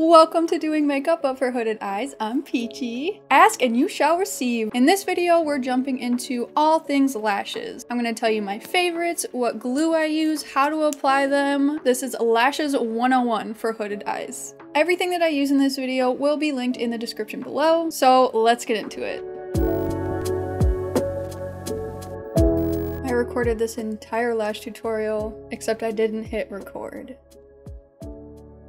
Welcome to Doing Makeup but for Hooded Eyes. I'm Peachy. Ask and you shall receive. In this video, we're jumping into all things lashes. I'm gonna tell you my favorites, what glue I use, how to apply them. This is Lashes 101 for Hooded Eyes. Everything that I use in this video will be linked in the description below, so let's get into it. I recorded this entire lash tutorial, except I didn't hit record.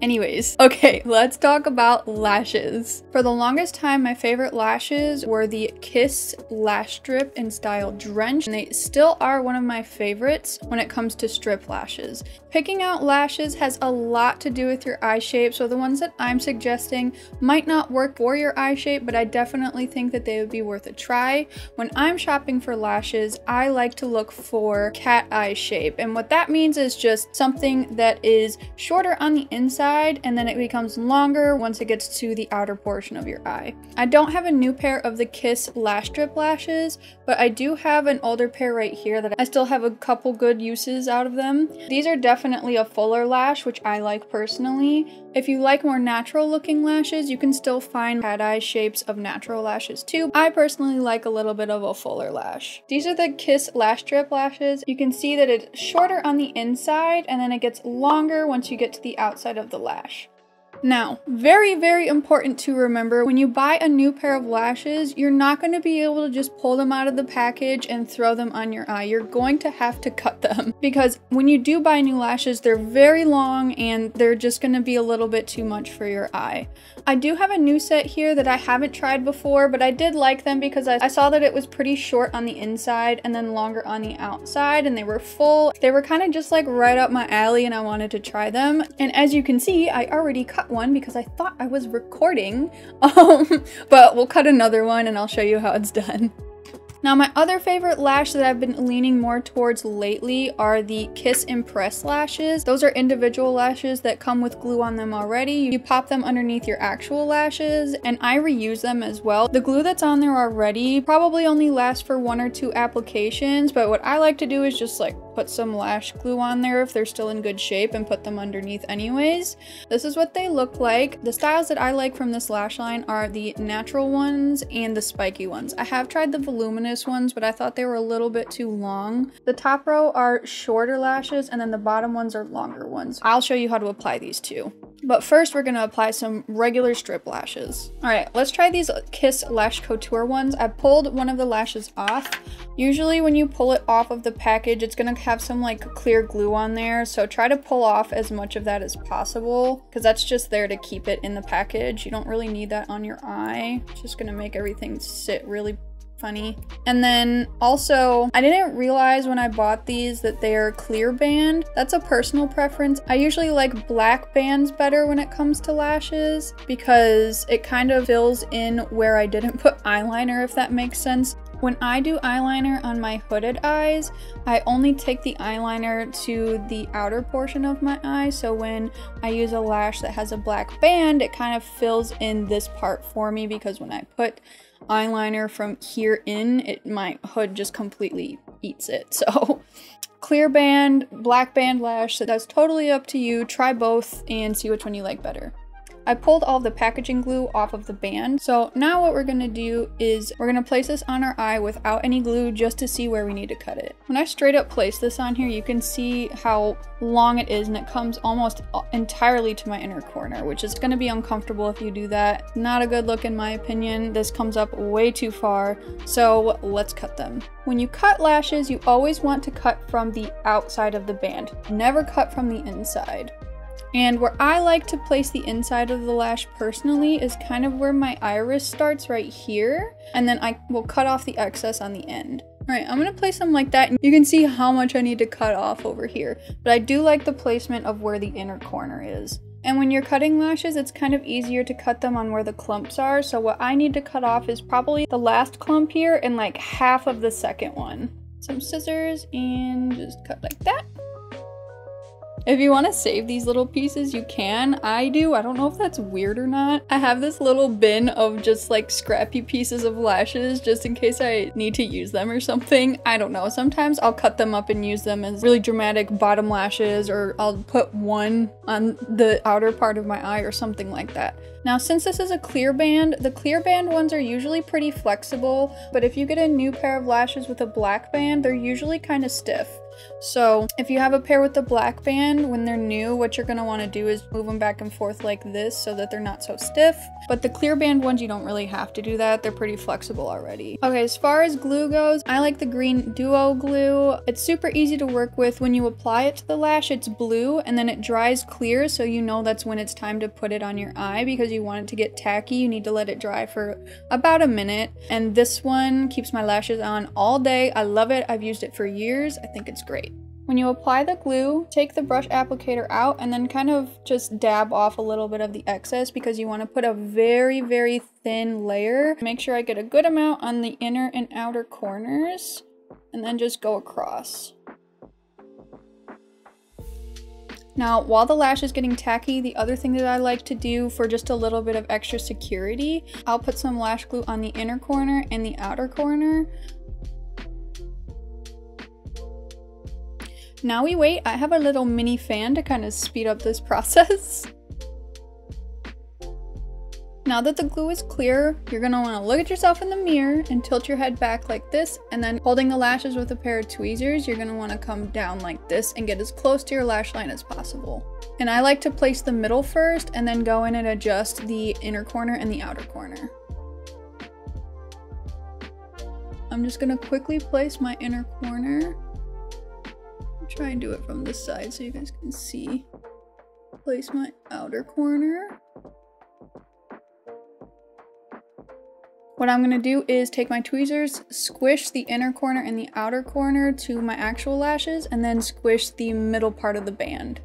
Anyways, okay, let's talk about lashes. For the longest time, my favorite lashes were the Kiss Lash Strip in style Drench, and they still are one of my favorites when it comes to strip lashes. Picking out lashes has a lot to do with your eye shape, so the ones that I'm suggesting might not work for your eye shape, but I definitely think that they would be worth a try. When I'm shopping for lashes, I like to look for cat eye shape, and what that means is just something that is shorter on the inside and then it becomes longer once it gets to the outer portion of your eye. I don't have a new pair of the Kiss Lash Strip lashes, but I do have an older pair right here that I still have a couple good uses out of them. These are definitely a fuller lash, which I like personally. If you like more natural looking lashes, you can still find cat eye shapes of natural lashes too. I personally like a little bit of a fuller lash. These are the Kiss Lash Strip lashes. You can see that it's shorter on the inside and then it gets longer once you get to the outside of the lash. Now, very, very important to remember, when you buy a new pair of lashes, you're not going to be able to just pull them out of the package and throw them on your eye. You're going to have to cut them because when you do buy new lashes, they're very long and they're just going to be a little bit too much for your eye. I do have a new set here that I haven't tried before, but I did like them because I saw that it was pretty short on the inside and then longer on the outside, and they were full. They were kind of just like right up my alley and I wanted to try them. And as you can see, I already cut one because I thought I was recording, but we'll cut another one and I'll show you how it's done. Now, my other favorite lash that I've been leaning more towards lately are the Kiss Impress lashes. Those are individual lashes that come with glue on them already. You pop them underneath your actual lashes, and I reuse them as well. The glue that's on there already probably only lasts for 1 or 2 applications, but what I like to do is just like put some lash glue on there if they're still in good shape and put them underneath anyways. This is what they look like. The styles that I like from this lash line are the natural ones and the spiky ones. I have tried the voluminous ones, but I thought they were a little bit too long. The top row are shorter lashes and then the bottom ones are longer ones. I'll show you how to apply these too. But first we're gonna apply some regular strip lashes. All right, let's try these Kiss Lash Couture ones. I pulled one of the lashes off. Usually when you pull it off of the package, it's gonna have some like clear glue on there. So try to pull off as much of that as possible because that's just there to keep it in the package. You don't really need that on your eye. It's just gonna make everything sit really funny. And then also, I didn't realize when I bought these that they're clear band. That's a personal preference. I usually like black bands better when it comes to lashes because it kind of fills in where I didn't put eyeliner, if that makes sense. When I do eyeliner on my hooded eyes, I only take the eyeliner to the outer portion of my eye. So when I use a lash that has a black band, it kind of fills in this part for me because when I put eyeliner from here in, my hood just completely eats it. So clear band, black band lash, that's totally up to you. Try both and see which one you like better. I pulled all the packaging glue off of the band. So now what we're gonna do is we're gonna place this on our eye without any glue just to see where we need to cut it. When I straight up place this on here, you can see how long it is and it comes almost entirely to my inner corner, which is gonna be uncomfortable if you do that. Not a good look in my opinion. This comes up way too far. So let's cut them. When you cut lashes, you always want to cut from the outside of the band. Never cut from the inside. And where I like to place the inside of the lash personally is kind of where my iris starts right here. And then I will cut off the excess on the end. All right, I'm gonna place them like that. And you can see how much I need to cut off over here. But I do like the placement of where the inner corner is. And when you're cutting lashes, it's kind of easier to cut them on where the clumps are. So what I need to cut off is probably the last clump here and like half of the second one. Some scissors and just cut like that. If you want to save these little pieces, you can. I do. I don't know if that's weird or not. I have this little bin of just like scrappy pieces of lashes just in case I need to use them or something. I don't know. Sometimes I'll cut them up and use them as really dramatic bottom lashes, or I'll put one on the outer part of my eye or something like that. Now, since this is a clear band, the clear band ones are usually pretty flexible, but if you get a new pair of lashes with a black band, they're usually kind of stiff. So if you have a pair with the black band, when they're new, what you're going to want to do is move them back and forth like this so that they're not so stiff. But the clear band ones, you don't really have to do that. They're pretty flexible already. Okay, as far as glue goes, I like the green duo glue. It's super easy to work with. When you apply it to the lash, it's blue and then it dries clear, so you know that's when it's time to put it on your eye. Because you want it to get tacky, you need to let it dry for about a minute. And this one keeps my lashes on all day. I love it. I've used it for years. I think it's great. When you apply the glue, take the brush applicator out and then kind of just dab off a little bit of the excess, because you want to put a very, very thin layer. Make sure I get a good amount on the inner and outer corners, and then just go across. Now, while the lash is getting tacky, the other thing that I like to do for just a little bit of extra security, I'll put some lash glue on the inner corner and the outer corner. Now we wait. I have a little mini fan to kind of speed up this process. Now that the glue is clear, you're going to want to look at yourself in the mirror and tilt your head back like this, and then holding the lashes with a pair of tweezers, you're going to want to come down like this and get as close to your lash line as possible. And I like to place the middle first and then go in and adjust the inner corner and the outer corner. I'm just going to quickly place my inner corner. Try and do it from this side so you guys can see. Place my outer corner. What I'm going to do is take my tweezers, squish the inner corner and the outer corner to my actual lashes, and then squish the middle part of the band.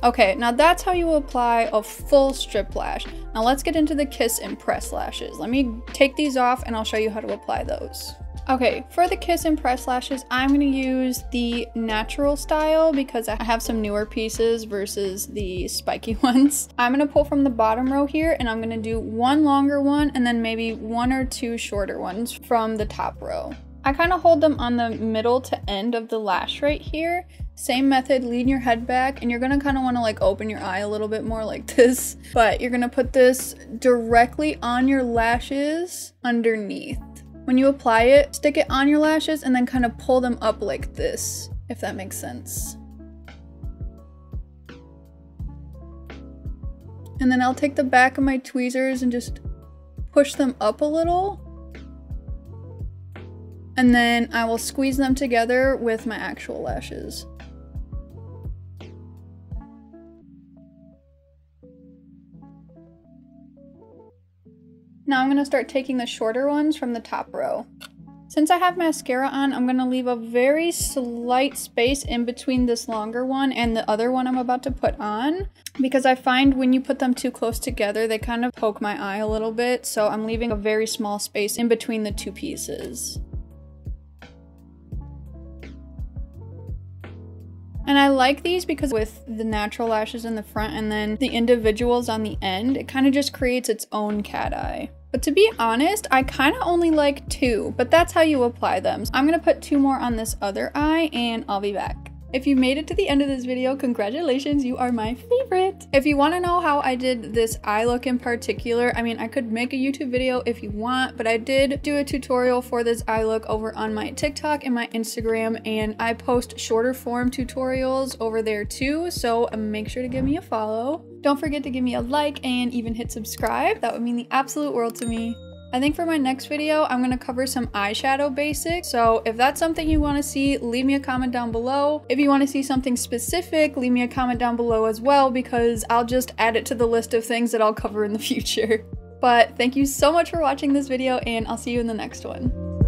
Okay, now that's how you apply a full strip lash. Now let's get into the kiss and press lashes. Let me take these off and I'll show you how to apply those. Okay, for the kiss and press lashes, I'm going to use the natural style because I have some newer pieces versus the spiky ones. I'm going to pull from the bottom row here, and I'm going to do one longer one and then maybe one or two shorter ones from the top row. I kind of hold them on the middle to end of the lash right here. Same method, lean your head back, and you're gonna kind of want to like open your eye a little bit more like this. But you're gonna put this directly on your lashes underneath. When you apply it, stick it on your lashes and then kind of pull them up like this, if that makes sense. And then I'll take the back of my tweezers and just push them up a little. And then I will squeeze them together with my actual lashes. Now I'm going to start taking the shorter ones from the top row. Since I have mascara on, I'm going to leave a very slight space in between this longer one and the other one I'm about to put on, because I find when you put them too close together, they kind of poke my eye a little bit, so I'm leaving a very small space in between the two pieces. And I like these because with the natural lashes in the front and then the individuals on the end, it kind of just creates its own cat eye. But to be honest, I kind of only like two, but that's how you apply them. So I'm going to put two more on this other eye and I'll be back. If you made it to the end of this video, congratulations, you are my favorite. If you want to know how I did this eye look in particular, I mean, I could make a YouTube video if you want, but I did do a tutorial for this eye look over on my TikTok and my Instagram, and I post shorter form tutorials over there too, so make sure to give me a follow. Don't forget to give me a like and even hit subscribe. That would mean the absolute world to me. I think for my next video, I'm going to cover some eyeshadow basics. So if that's something you want to see, leave me a comment down below. If you want to see something specific, leave me a comment down below as well, because I'll just add it to the list of things that I'll cover in the future. But thank you so much for watching this video, and I'll see you in the next one.